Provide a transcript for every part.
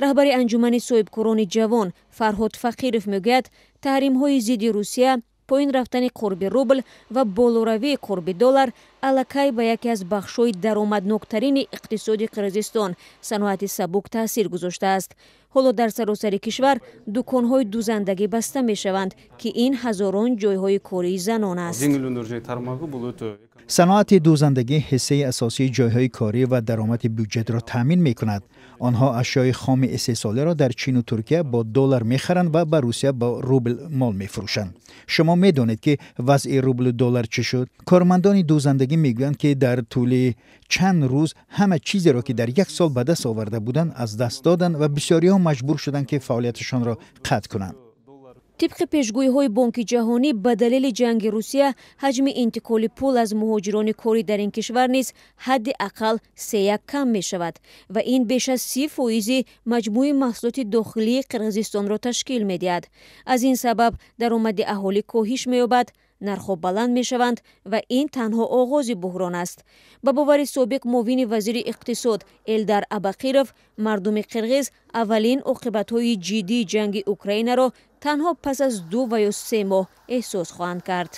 раҳбари анҷумани соҳибкорони ҷавон Фарҳод Фақиров мегӯяд, таҳримҳои зидди Русия, поин рафтани қурби рубл ва болоравии қурби доллар аллакай ба яке аз бахшҳои даромадноктарини иқтисоди Қирғизистон, саноати сабук таъсир гузоштааст. ҳоло дар саросари кишвар дуконҳои дузандагӣ баста мешаванд, ки ин ҳазорон ҷойҳои кории занон аст. саноати дузандагӣ ҳиссаи асосии ҷойҳои корӣ ва даромади бюджетро таъмин мекунад. онҳо ашёи хоми истеҳсолиро дар чину Туркия бо доллар мехаранд ва ба Русия бо рубл мол мефурӯшанд. шумо медонед ки вазъи рублу доллар чӣ шуд? кормандони дузандагӣ мегӯянд ки дар тӯли чанд рӯз ҳама чизеро ки дар як сол ба даст оварда буданд аз даст доданд ва бисёриҳо маҷбур шуданд ки фаъолияташонро қатъ кунанд. тибқи пешгӯиҳои Бонки ҷаҳонӣ, ба далели ҷанги Русия, ҳаҷми интиқоли пул аз муҳоҷирони корӣ дар ин кишвар низ ҳадди ақал 3 кам мешавад ва ин беш аз 30% маҷмӯи маҳсулоти дохилии Қирғизистонро ташкил медиҳад. аз ин сабаб даромади аҳолӣ коҳиш меёбад, нархҳо баланд мешаванд ва ин танҳо оғози буҳрон аст. ба бовари собиқ муовини вазири иқтисод Элдар Абақиров, мардуми қирғиз аввалин оқибатҳои ҷиддии ҷанги Украинаро танҳо пас аз 2 ва ё 3 моҳ эҳсос хоҳанд кард.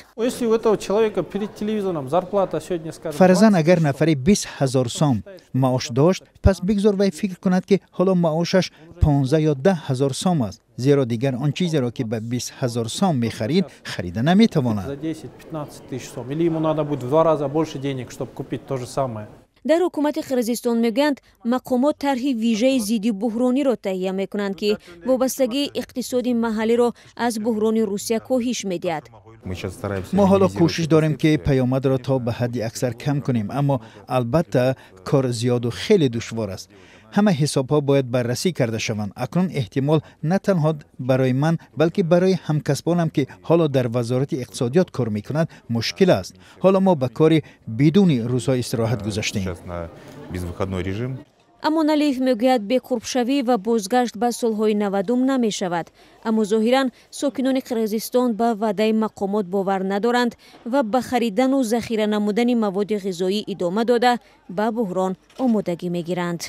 фаразан агар нафари 20,000 сом маош дошт, пас бигзор вай фикр кунад ки ҳоло маошаш 15 ё 10,000 сом аст, зеро дигар он чизеро ки ба 20,000 сом мехарид, харида наметавонад. дар ҳукумати Қирғизистон мегӯянд, мақомот тарҳи вижаи зидди буҳрониро таҳия мекунанд, ки вобастагии иқтисоди маҳаллиро аз буҳрони Русия коҳиш медиҳад. мо ҳоло кӯшиш дорем ки паёмадро то ба ҳадди аксар кам кунем, аммо албатта кор зиёду хеле душвор аст. ҳама ҳисобҳо бояд баррасӣ карда шаванд. акнун эҳтимол на танҳо барои ман, балки барои ҳамкасбонам, ки ҳоло дар вазорати иқтисодиёт кор мекунанд, мушкил аст. ҳоло мо ба кори бидуни рӯзҳои истироҳат гузаштем. аммо Налиев мегӯяд, беқурбшавӣ ва бозгашт ба солҳои 90 намешавад. аммо зоҳиран сокинони Қирғизистон ба ваъдаи мақомот бовар надоранд ва ба харидану захира намудани маводи ғизоӣ идома дода ба буҳрон омодагӣ мегиранд.